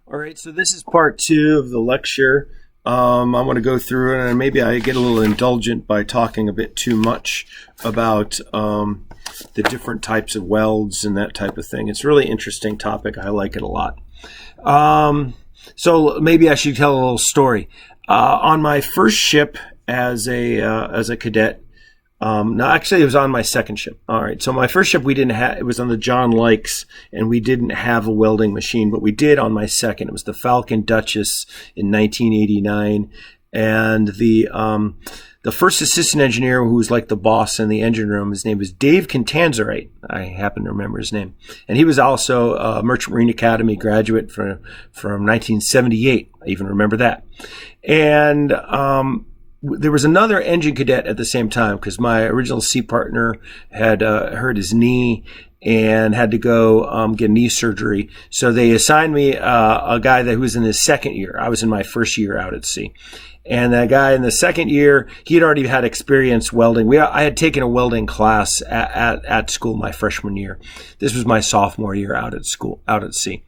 All right, so this is part 2 of the lecture. I'm going to go through it, and maybe I get a little indulgent by talking a bit too much about the different types of welds and that type of thing. It's a really interesting topic. I like it a lot. So maybe I should tell a little story. On my first ship as a cadet, no, actually, it was on my second ship. All right. So my first ship, we didn't have, it was on the John Lykes, and we didn't have a welding machine, but we did on my second. It was the Falcon Duchess in 1989. And the first assistant engineer, who was like the boss in the engine room, his name was Dave Contanzerite. I happen to remember his name. And he was also a Merchant Marine Academy graduate from 1978. I even remember that. And, there was another engine cadet at the same time because my original C partner had hurt his knee and had to go get knee surgery. So they assigned me a guy that was in his second year. I was in my first year out at sea. And that guy in the second year, he had already had experience welding. I had taken a welding class at school my freshman year. This was my sophomore year out at school, out at sea.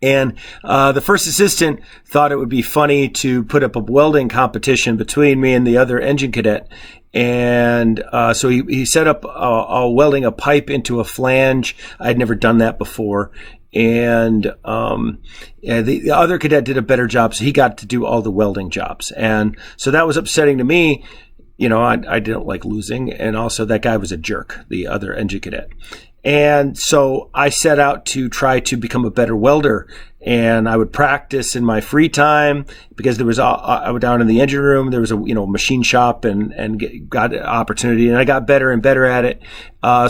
And the first assistant thought it would be funny to put up a welding competition between me and the other engine cadet. And so he set up welding a pipe into a flange. I'd never done that before. And the other cadet did a better job, so he got to do all the welding jobs. And so that was upsetting to me. You know, I didn't like losing. And also that guy was a jerk, the other engine cadet. And so I set out to try to become a better welder, and I would practice in my free time because there was I was down in the engine room. There was a machine shop and got an opportunity, and I got better and better at it.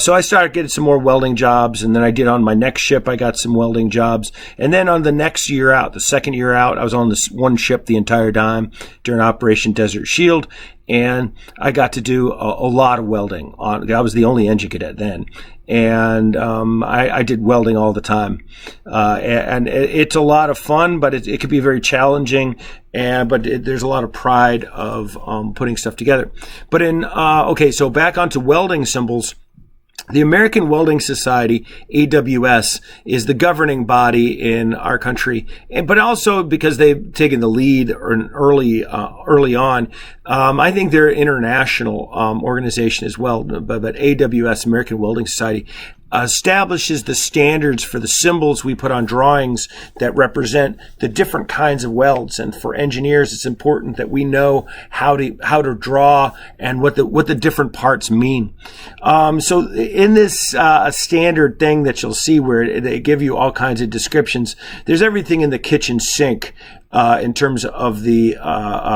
So I started getting some more welding jobs, and then I did on my next ship. I got some welding jobs, and then on the next year out, the second year out, I was on this one ship the entire time during Operation Desert Shield. And I got to do a lot of welding. I was the only engine cadet then. And I did welding all the time. And it's a lot of fun, but it can be very challenging. But there's a lot of pride of putting stuff together. But so back onto welding symbols. The American Welding Society, AWS, is the governing body in our country, but also because they've taken the lead early on. I think they're an international organization as well, but AWS, American Welding Society, establishes the standards for the symbols we put on drawings that represent the different kinds of welds. And for engineers, it's important that we know how to draw and what the different parts mean. So in this standard thing that you'll see where they give you all kinds of descriptions, there's everything in the kitchen sink in terms of the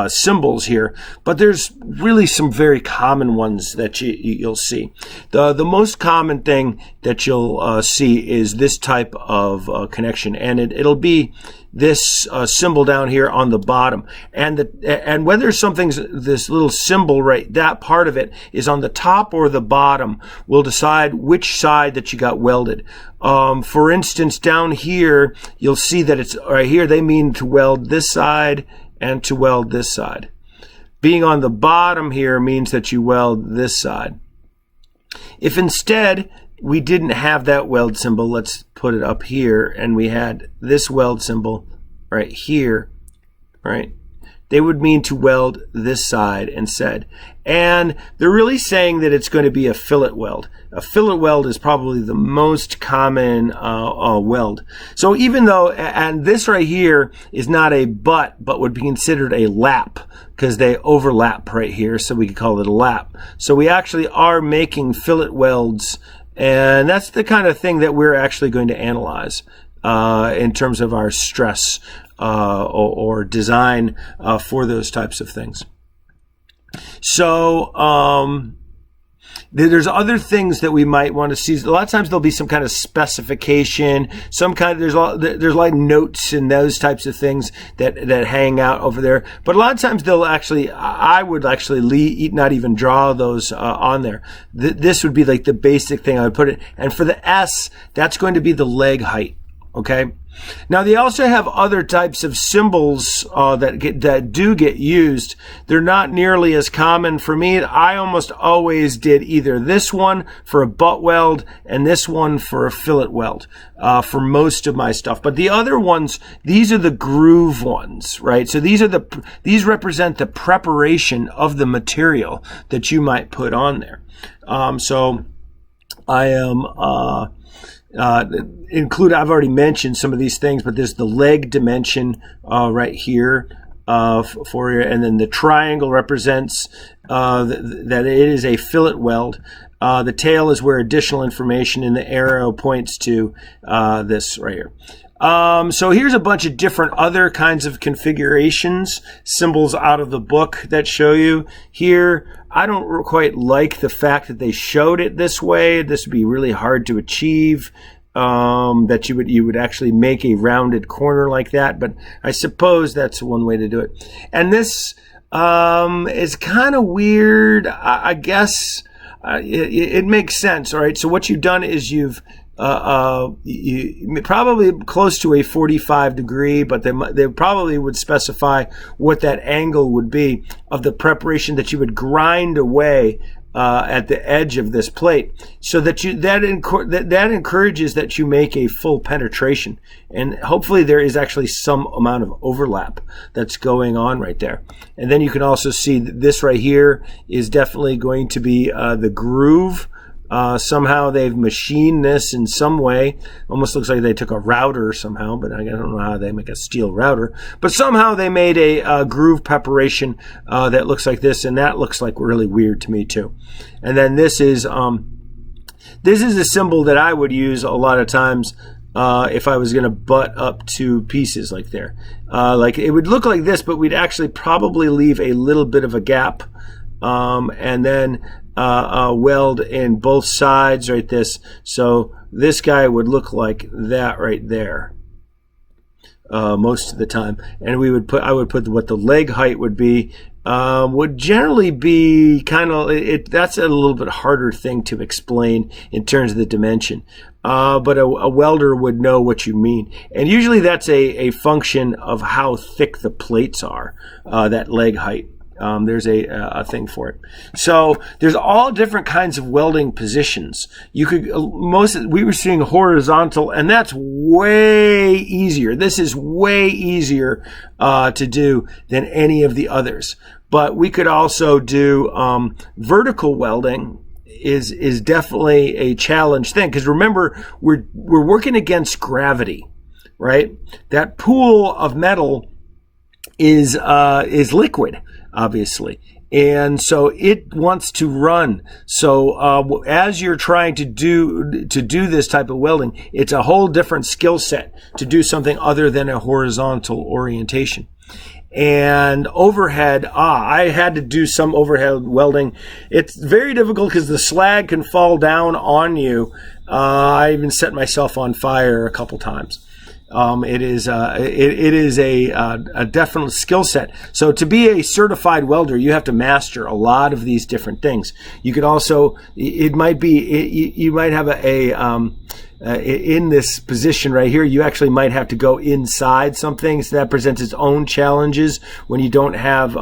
symbols here, but there's really some very common ones that you'll see. The most common thing that you'll see is this type of connection, and it'll be this symbol down here on the bottom, and whether something's this little symbol right, that part of it is on the top or the bottom will decide which side that you got welded. For instance, down here you'll see that it's right here. They mean to weld this side and to weld this side. Being on the bottom here means that you weld this side. If instead we didn't have that weld symbol, let's put it up here, and we had this weld symbol right here, right? They would mean to weld this side instead. And they're really saying that it's going to be a fillet weld. A fillet weld is probably the most common weld. So even though, and this right here is not a butt, but would be considered a lap because they overlap right here, so we could call it a lap. So we actually are making fillet welds, and that's the kind of thing that we're actually going to analyze in terms of our stress or design for those types of things. So there's other things that we might want to see. A lot of times there'll be some kind of specification, there's like notes and those types of things that hang out over there. But a lot of times I would actually not even draw those on there. This would be like the basic thing I would put it. And for the S, that's going to be the leg height. Okay. Now they also have other types of symbols that do get used. They're not nearly as common for me. I almost always did either this one for a butt weld and this one for a fillet weld for most of my stuff. But the other ones, these are the groove ones, right? So these represent the preparation of the material that you might put on there. So I am I've already mentioned some of these things, but there's the leg dimension right here for you, and then the triangle represents that it is a fillet weld. The tail is where additional information, and the arrow points to this right here. So here's a bunch of different other kinds of configurations, symbols out of the book that show you here. I don't quite like the fact that they showed it this way. This would be really hard to achieve, that you would actually make a rounded corner like that, but I suppose that's one way to do it. And this is kind of weird. I guess it makes sense. All right. So what you've done is you probably close to a 45 degree, but they probably would specify what that angle would be of the preparation that you would grind away at the edge of this plate, so that that encourages that you make a full penetration, and hopefully there is actually some amount of overlap that's going on right there. And then you can also see that this right here is definitely going to be the groove. Somehow they've machined this in some way. Almost looks like they took a router somehow, but I don't know how they make a steel router. But somehow they made a groove preparation that looks like this, and that looks like really weird to me too. And then this is a symbol that I would use a lot of times if I was going to butt up two pieces like there. Like it would look like this, but we'd actually probably leave a little bit of a gap, and then weld in both sides right this. So this guy would look like that right there most of the time. And I would put what the leg height would be, would generally be kind of, that's a little bit harder thing to explain in terms of the dimension. But a welder would know what you mean. And usually that's a function of how thick the plates are, that leg height. There's a thing for it. So there's all different kinds of welding positions. You could we were seeing horizontal, and that's way easier. This is way easier to do than any of the others. But we could also do vertical welding. Is definitely a challenge thing, because remember we're working against gravity, right? That pool of metal is liquid, obviously, and so it wants to run. So as you're trying to do this type of welding, it's a whole different skill set to do something other than a horizontal orientation. And overhead, I had to do some overhead welding. It's very difficult because the slag can fall down on you. I even set myself on fire a couple times. It is a definite skill set. So to be a certified welder, you have to master a lot of these different things. You could also, you might have in this position right here, you actually might have to go inside something. So that presents its own challenges when you don't have,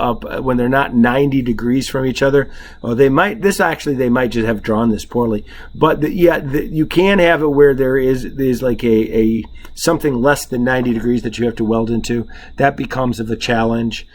when they're not 90 degrees from each other. Or they might just have drawn this poorly. But you can have it where there's like a something less than 90 degrees that you have to weld into. That becomes of a challenge.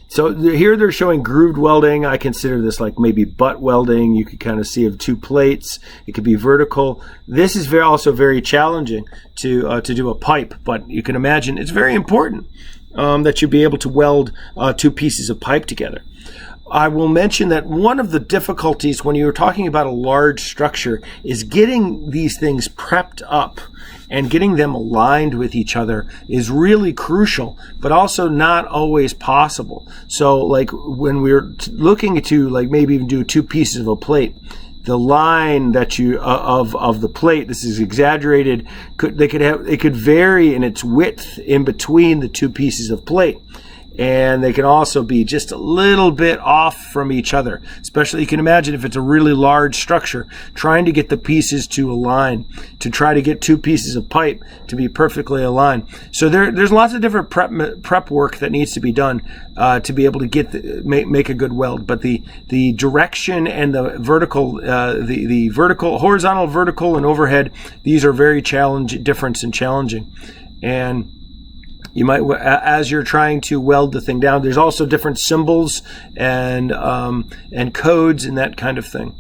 So here they're showing grooved welding. I consider this like maybe butt welding. You could kind of see of two plates. It could be vertical. This is also very challenging to do a pipe, but you can imagine it's very important that you be able to weld two pieces of pipe together. I will mention that one of the difficulties when you're talking about a large structure is getting these things prepped up, and getting them aligned with each other is really crucial, but also not always possible. So like when we're looking to like maybe even do two pieces of a plate, the line that you of the plate, this is exaggerated, it could vary in its width in between the two pieces of plate. and they can also be just a little bit off from each other. Especially, you can imagine if it's a really large structure, trying to get the pieces to align, to try to get two pieces of pipe to be perfectly aligned. So there's lots of different prep work that needs to be done to be able to get make a good weld. But the direction and the vertical, the vertical, horizontal, vertical, and overhead, these are very different and challenging. And you might, as you're trying to weld the thing down, there's also different symbols and codes and that kind of thing.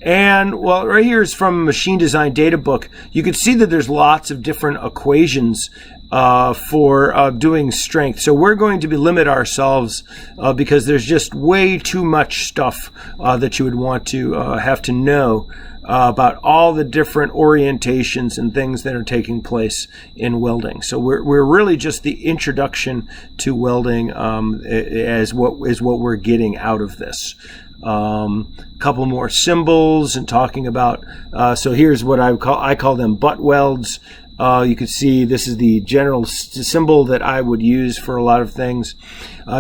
And well, right here is from a machine design data book. You can see that there's lots of different equations for doing strength. So we're going to limit ourselves because there's just way too much stuff that you would want to have to know about all the different orientations and things that are taking place in welding. So we're really just the introduction to welding as what we're getting out of this. Couple more symbols and talking about. So here's what I call them butt welds. You can see this is the general symbol that I would use for a lot of things.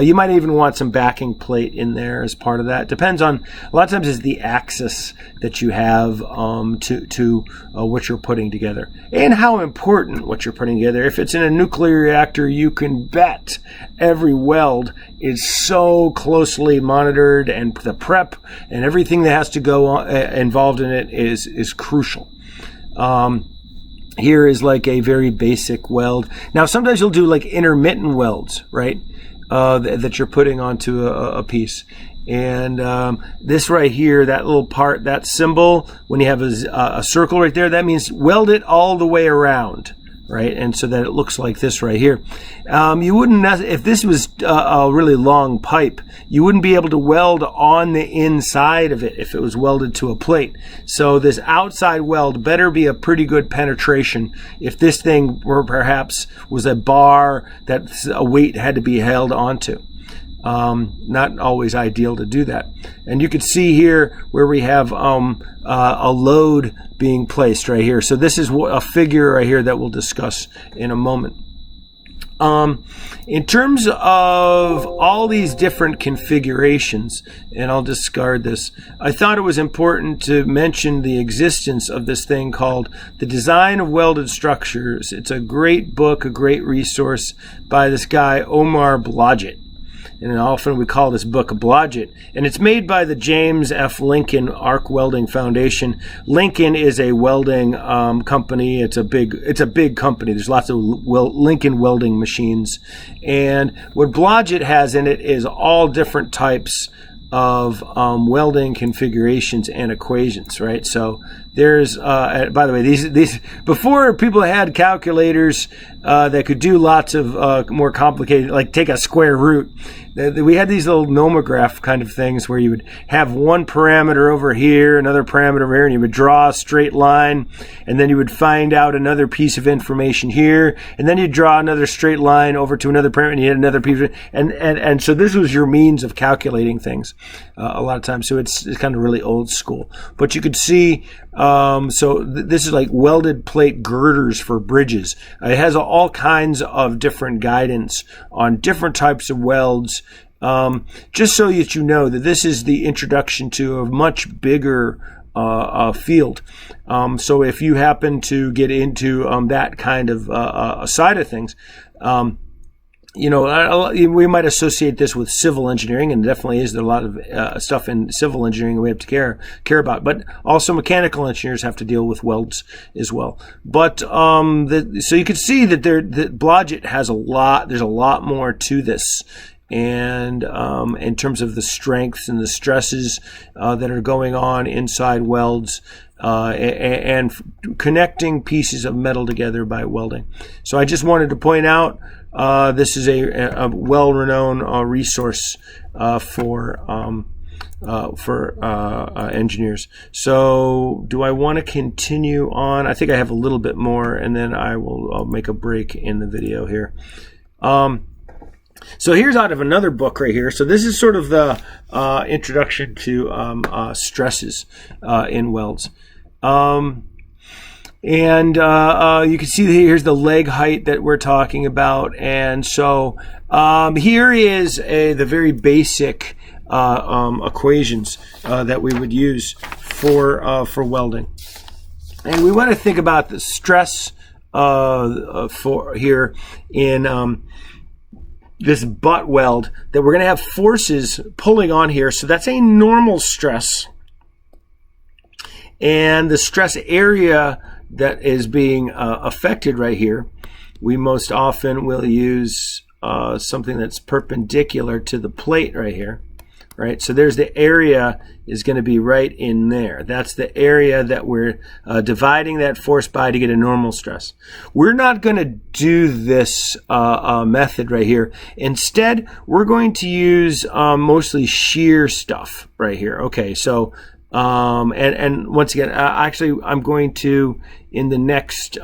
You might even want some backing plate in there as part of that. Depends on, a lot of times it's the axis that you have to what you're putting together and how important what you're putting together. If it's in a nuclear reactor, you can bet every weld is so closely monitored, and the prep and everything that has to go on, involved in it is crucial. Here is like a very basic weld. Now, sometimes you'll do like intermittent welds, right? That you're putting onto a piece. And this right here, that little part, that symbol, when you have a circle right there, that means weld it all the way around, right? And so that it looks like this right here. You wouldn't, if this was a really long pipe, you wouldn't be able to weld on the inside of it if it was welded to a plate. So this outside weld better be a pretty good penetration. If this thing were perhaps was a bar that a weight had to be held onto. Not always ideal to do that. And you can see here where we have a load being placed right here. So this is a figure right here that we'll discuss in a moment. In terms of all these different configurations, and I'll discard this, I thought it was important to mention the existence of this thing called The Design of Welded Structures. It's a great book, a great resource by this guy, Omar Blodgett. And often we call this book Blodgett. And it's made by the James F. Lincoln Arc Welding Foundation. Lincoln is a welding company. It's a big company. There's lots of Lincoln welding machines. And what Blodgett has in it is all different types of welding configurations and equations, right? So there's, by the way, these before people had calculators that could do lots of more complicated, like take a square root. We had these little nomograph kind of things where you would have one parameter over here, another parameter over here, and you would draw a straight line, and then you would find out another piece of information here, and then you draw another straight line over to another parameter, and you had another piece, and so this was your means of calculating things a lot of times. So it's kind of really old school, but you could see. This is like welded plate girders for bridges. It has all kinds of different guidance on different types of welds. Just so that you know that this is the introduction to a much bigger field. So if you happen to get into that kind of side of things, we might associate this with civil engineering, and definitely is. There a lot of stuff in civil engineering we have to care about, but also mechanical engineers have to deal with welds as well. But so you can see that Blodgett has a lot. There's a lot more to this. And in terms of the strengths and the stresses that are going on inside welds, and connecting pieces of metal together by welding. So I just wanted to point out this is a well-renowned resource for engineers. So do I want to continue on? I think I have a little bit more, and then I'll make a break in the video here. So here's out of another book right here. So this is sort of the introduction to stresses in welds. And you can see here's the leg height that we're talking about. And so here is the very basic equations that we would use for welding. And we want to think about the stress for here in this butt weld, that we're going to have forces pulling on here. So that's a normal stress. And the stress area that is being affected right here, we most often will use something that's perpendicular to the plate right here. Right, so there's the area is going to be right in there. That's the area that we're dividing that force by to get a normal stress. We're not going to do this method right here. Instead, we're going to use mostly shear stuff right here. Okay, so and once again, actually, I'm going to, in the next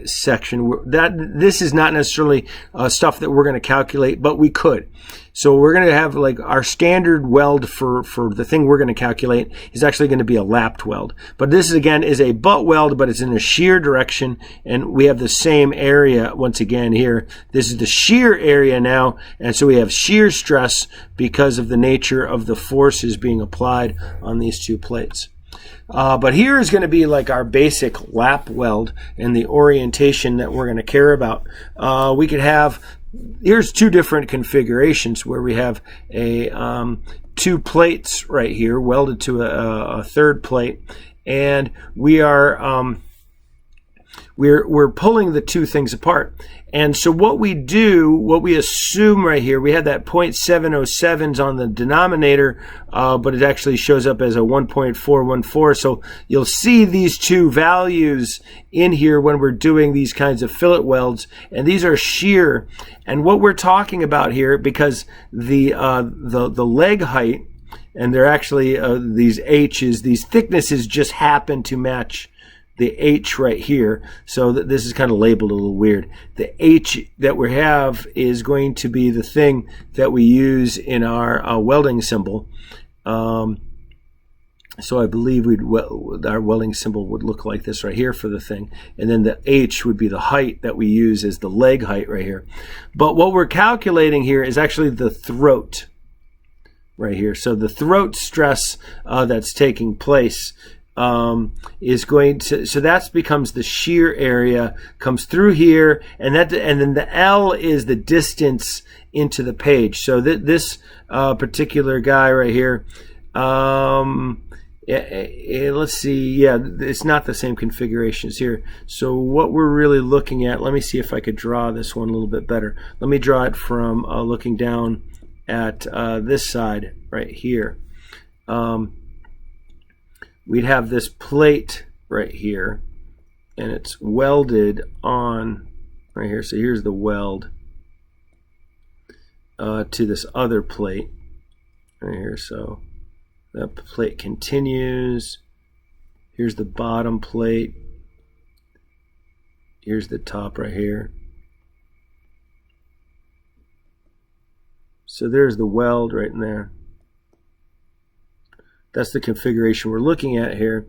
section, this is not necessarily stuff that we're going to calculate, but we could. So we're going to have like our standard weld for the thing we're going to calculate is actually going to be a lapped weld. But this, again, is a butt weld, but it's in a shear direction, and we have the same area once again here. This is the shear area now, and so we have shear stress because of the nature of the forces being applied on these two plates. But here is going to be like our basic lap weld and the orientation that we're going to care about. We could have, here's two different configurations where we have a two plates right here welded to a third plate, and we are we're pulling the two things apart. And so what we do, what we assume right here, we have that 0.707s on the denominator, but it actually shows up as a 1.414. So you'll see these two values in here when we're doing these kinds of fillet welds, and these are shear. And what we're talking about here, because the leg height, and they're actually these H's, these thicknesses just happen to match the H right here, so that this is kind of labeled a little weird. The H that we have is going to be the thing that we use in our welding symbol. So I believe our welding symbol would look like this right here for the thing, and then the H would be the height that we use as the leg height right here. But what we're calculating here is actually the throat right here. So the throat stress that's taking place is going to, so that becomes the shear area, comes through here, and then the L is the distance into the page. So this particular guy right here, let's see, yeah, it's not the same configurations here. So what we're really looking at, let me see if I could draw this one a little bit better. Let me draw it from looking down at this side right here. We'd have this plate right here, and it's welded on right here. So here's the weld to this other plate right here. So that plate continues. Here's the bottom plate. Here's the top right here. So there's the weld right in there. That's the configuration we're looking at here.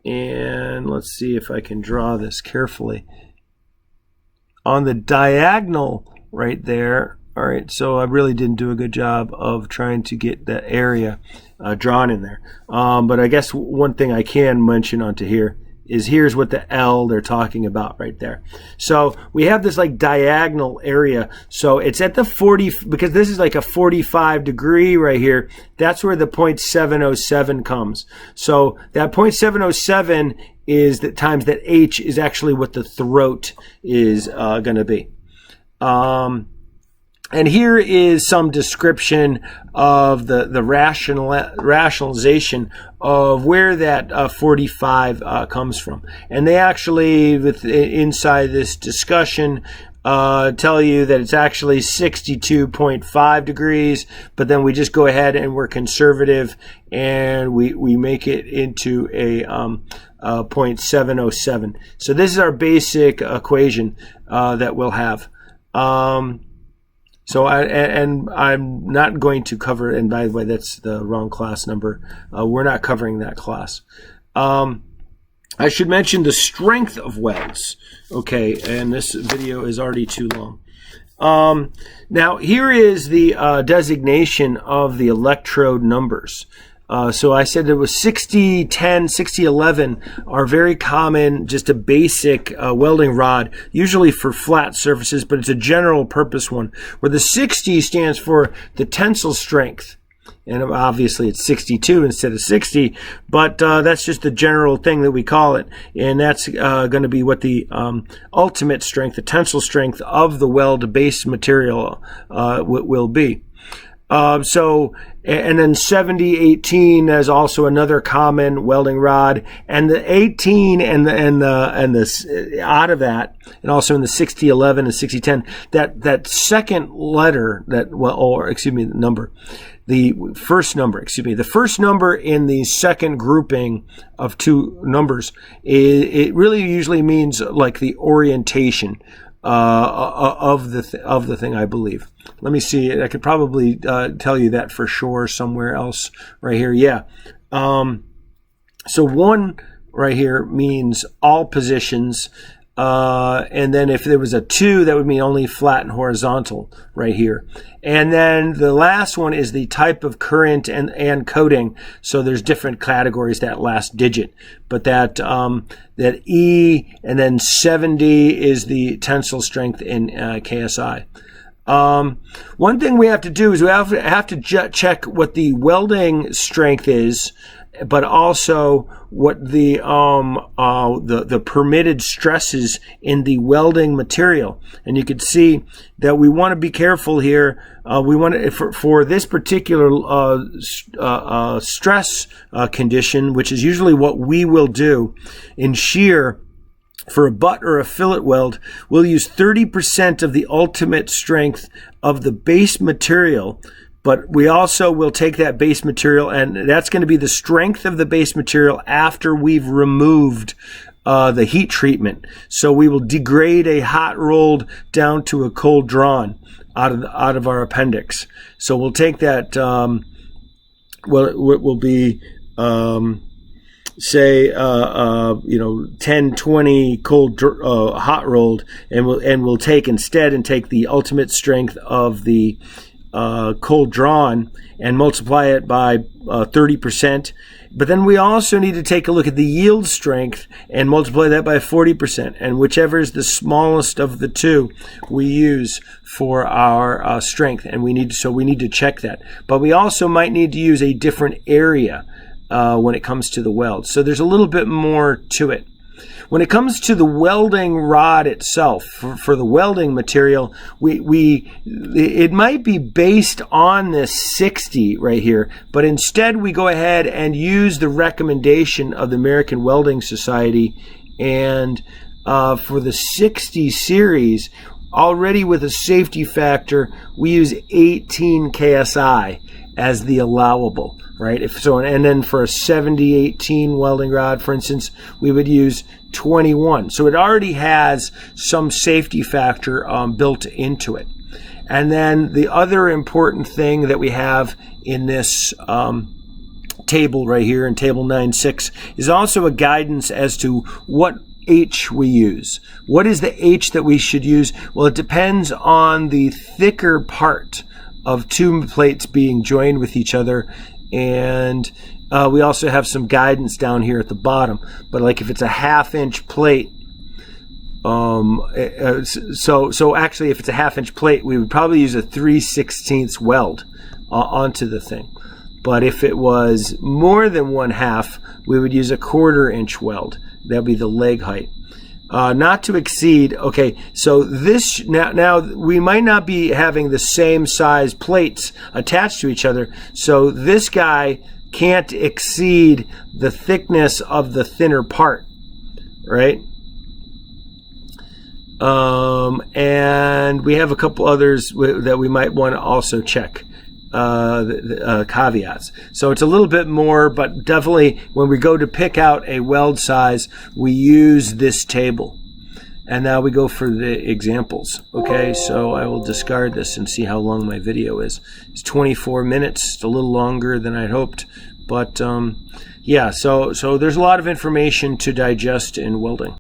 And let's see if I can draw this carefully. On the diagonal right there, all right, so I really didn't do a good job of trying to get that area drawn in there. But I guess one thing I can mention onto here is here's what the L they're talking about right there. So we have this like diagonal area. So it's at the 40, because this is like a 45 degree right here. That's where the 0.707 comes. So that 0.707 is that times that H is actually what the throat is going to be. And here is some description of the rationalization of where that 45 comes from. And they actually, inside this discussion, tell you that it's actually 62.5 degrees, but then we just go ahead and we're conservative and we make it into a 0.707. So this is our basic equation that we'll have. So I'm not going to cover, and by the way, that's the wrong class number. We're not covering that class. I should mention the strength of welds. Okay, and this video is already too long. Now, here is the designation of the electrode numbers. So I said it was 60, 10, 60, 11 are very common, just a basic welding rod, usually for flat surfaces, but it's a general purpose one, where the 60 stands for the tensile strength. And obviously it's 62 instead of 60, but that's just the general thing that we call it. And that's going to be what the ultimate strength, the tensile strength of the weld base material will be. And then 70, 18 is also another common welding rod, and the 18 and the out of that, and also in the 60, 11 and 60, 10, that second letter, the first number in the second grouping of two numbers, it really usually means like the orientation of the thing, I believe. Let me see. I could probably tell you that for sure somewhere else right here. Yeah. So 1 right here means all positions. And then if there was a 2, that would mean only flat and horizontal right here. And then the last one is the type of current and coating. So there's different categories, that last digit. But that E and then 70 is the tensile strength in KSI. One thing we have to do is we have to check what the welding strength is, but also what the permitted stresses in the welding material. And you can see that we want to be careful here. We want to, for this particular stress condition, which is usually what we will do in shear. For a butt or a fillet weld, we'll use 30% of the ultimate strength of the base material, but we also will take that base material, and that's going to be the strength of the base material after we've removed the heat treatment. So we will degrade a hot rolled down to a cold drawn out of our appendix. So we'll take that, will be say 10, 20 cold hot rolled, and we'll take the ultimate strength of the cold drawn and multiply it by 30%. But then we also need to take a look at the yield strength and multiply that by 40%. And whichever is the smallest of the two, we use for our strength. And we need to check that. But we also might need to use a different area when it comes to the weld. So there's a little bit more to it. When it comes to the welding rod itself, for the welding material, it might be based on this 60 right here, but instead we go ahead and use the recommendation of the American Welding Society, and for the 60 series, already with a safety factor, we use 18 KSI as the allowable, right? And then for a 70-18 welding rod, for instance, we would use 21. So it already has some safety factor built into it. And then the other important thing that we have in this table right here in table 9.6 is also a guidance as to what H we use. What is the H that we should use? Well, it depends on the thicker part of two plates being joined with each other, and we also have some guidance down here at the bottom. But like if it's a 1/2-inch plate, so actually if it's a 1/2-inch plate, we would probably use a 3/16 weld onto the thing. But if it was more than 1/2, we would use a 1/4-inch weld. That'd be the leg height. Not to exceed, okay, so this, now we might not be having the same size plates attached to each other, so this guy can't exceed the thickness of the thinner part, right? And we have a couple others that we might want to also check. Caveats. So it's a little bit more, but definitely when we go to pick out a weld size, we use this table. And now we go for the examples. Okay, so I will discard this and see how long my video is. It's 24 minutes. It's a little longer than I'd hoped. But yeah, so there's a lot of information to digest in welding.